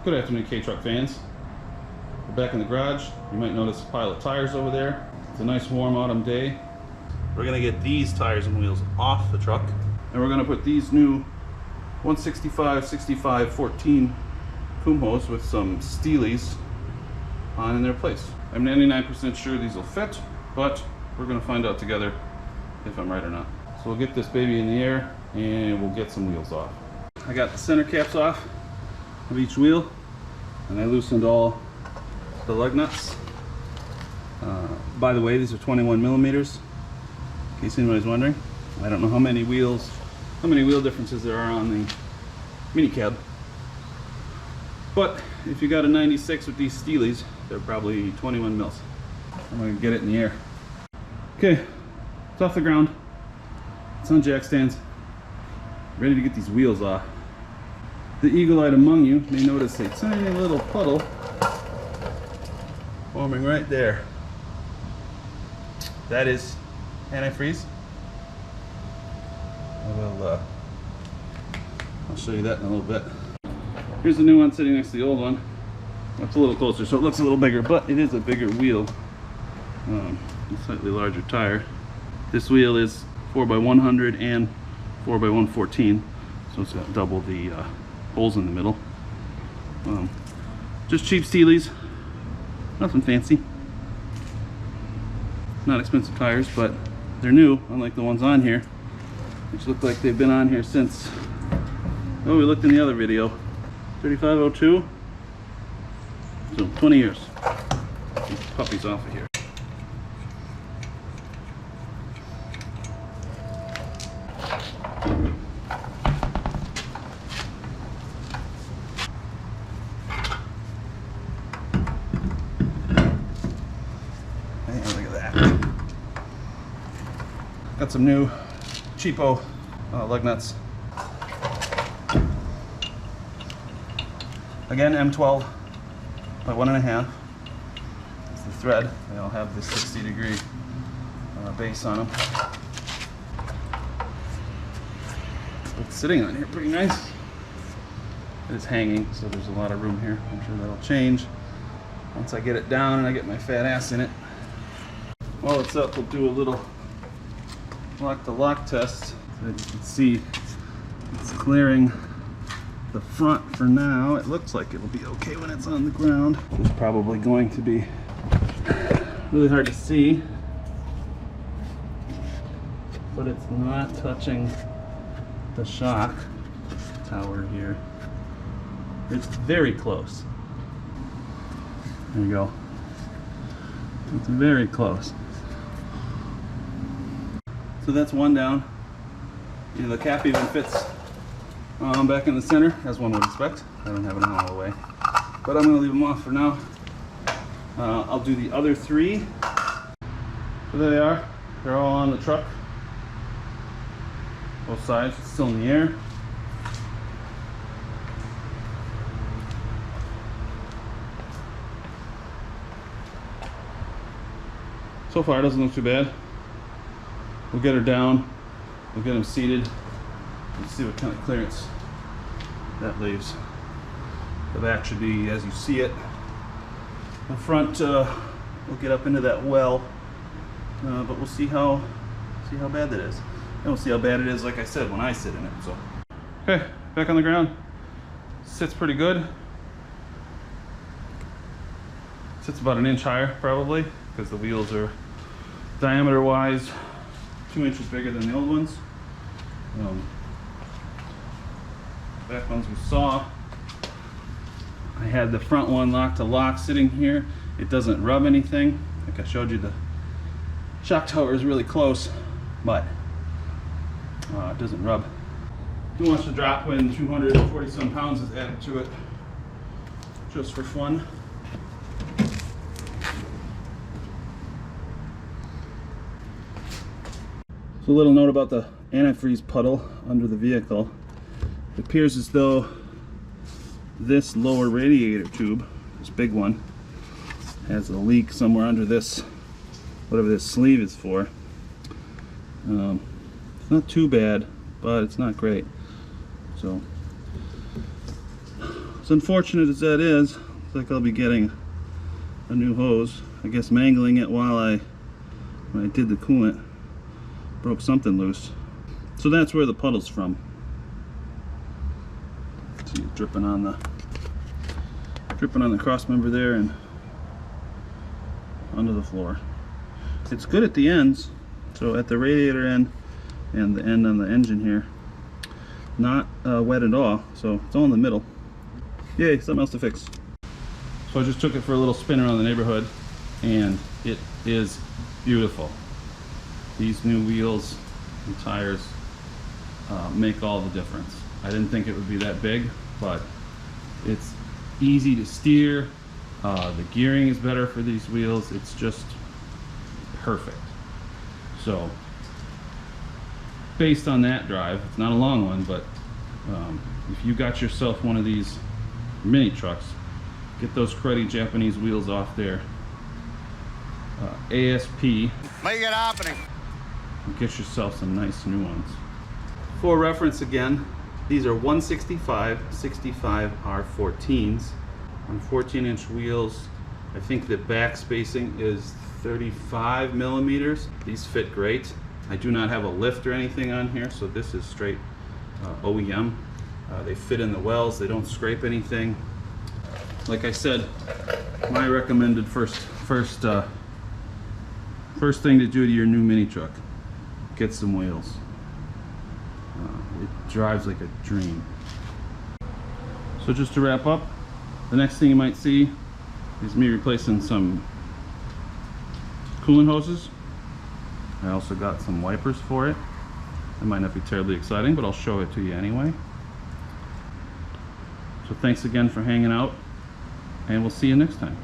Good afternoon, K-Truck fans. We're back in the garage. You might notice a pile of tires over there. It's a nice warm autumn day. We're gonna get these tires and wheels off the truck, and we're gonna put these new 165/65/14 Kumhos with some Steelies on in their place. I'm 99% sure these will fit, but we're gonna find out together if I'm right or not. So we'll get this baby in the air and we'll get some wheels off. I got the center caps off of each wheel, and I loosened all the lug nuts. By the way, these are 21 millimeters, in case anybody's wondering. I don't know how many wheel differences there are on the Minicab, but if you got a 96 with these Steelies, they're probably 21 mils. I'm gonna get it in the air. Okay, it's off the ground. It's on jack stands. Ready to get these wheels off. The eagle-eyed among you may notice a tiny little puddle forming right there. That is antifreeze. I'll show you that in a little bit. Here's the new one sitting next to the old one. That's a little closer, so it looks a little bigger, but it is a bigger wheel. A slightly larger tire. This wheel is 4x100 and 4x114, so it's got double the holes in the middle. Just cheap Steelies, nothing fancy. Not expensive tires, but they're new, unlike the ones on here, which look like they've been on here since, oh, we looked in the other video, 3502, so 20 years. Get these puppies off of here. Got some new cheapo lug nuts. Again, M12 by 1.5. It's the thread. They all have this 60-degree base on them. It's sitting on here pretty nice. It is hanging, so there's a lot of room here. I'm sure that'll change once I get it down and I get my fat ass in it. While it's up, we'll do a little lock-to-lock test. So you can see it's clearing the front for now. It looks like it'll be okay when it's on the ground. It's probably going to be really hard to see, but it's not touching the shock tower here. It's very close. There you go. It's very close. So that's one down. Yeah, the cap even fits back in the center, as one would expect. I don't have it all the way, but I'm going to leave them off for now. I'll do the other three. So there they are. They're all on the truck. Both sides, it's still in the air. So far, it doesn't look too bad. We'll get her down, we'll get them seated, and see what kind of clearance that leaves. The back should be as you see it. The front, we'll get up into that well, but we'll see how bad that is. And we'll see how bad it is, like I said, when I sit in it. So, okay, back on the ground. Sits pretty good. Sits about an inch higher, probably, because the wheels are diameter-wise 2 inches bigger than the old ones. Back ones we saw, I had the front one lock to lock sitting here. It doesn't rub anything. Like I showed you, the shock tower is really close, but it doesn't rub. Who wants to drop when 240 some pounds is added to it just for fun? So a little note about the antifreeze puddle under the vehicle. It appears as though this lower radiator tube, this big one, has a leak somewhere under this, whatever this sleeve is for. It's not too bad, but it's not great. So as unfortunate as that is, it's like I'll be getting a new hose. I guess mangling it when I did the coolant, broke something loose. So that's where the puddle's from. See it dripping on the cross member there and onto the floor. It's good at the ends, so at the radiator end and the end on the engine here, not wet at all, so it's all in the middle. Yay, something else to fix. So I just took it for a little spin around the neighborhood, and it is beautiful. These new wheels and tires make all the difference. I didn't think it would be that big, but it's easy to steer. The gearing is better for these wheels. It's just perfect. So based on that drive, it's not a long one, but if you got yourself one of these mini trucks, get those cruddy Japanese wheels off there. ASP. Make it happening. And get yourself some nice new ones. For reference again, these are 165 65 R14s on 14-inch wheels. I think the back spacing is 35 millimeters. These fit great. I do not have a lift or anything on here, so this is straight OEM. They fit in the wells, they don't scrape anything. Like I said, my recommended first thing to do to your new mini truck, get some wheels. It drives like a dream. So just to wrap up, the next thing you might see is me replacing some coolant hoses. I also got some wipers for it. It might not be terribly exciting, but I'll show it to you anyway. So thanks again for hanging out, and we'll see you next time.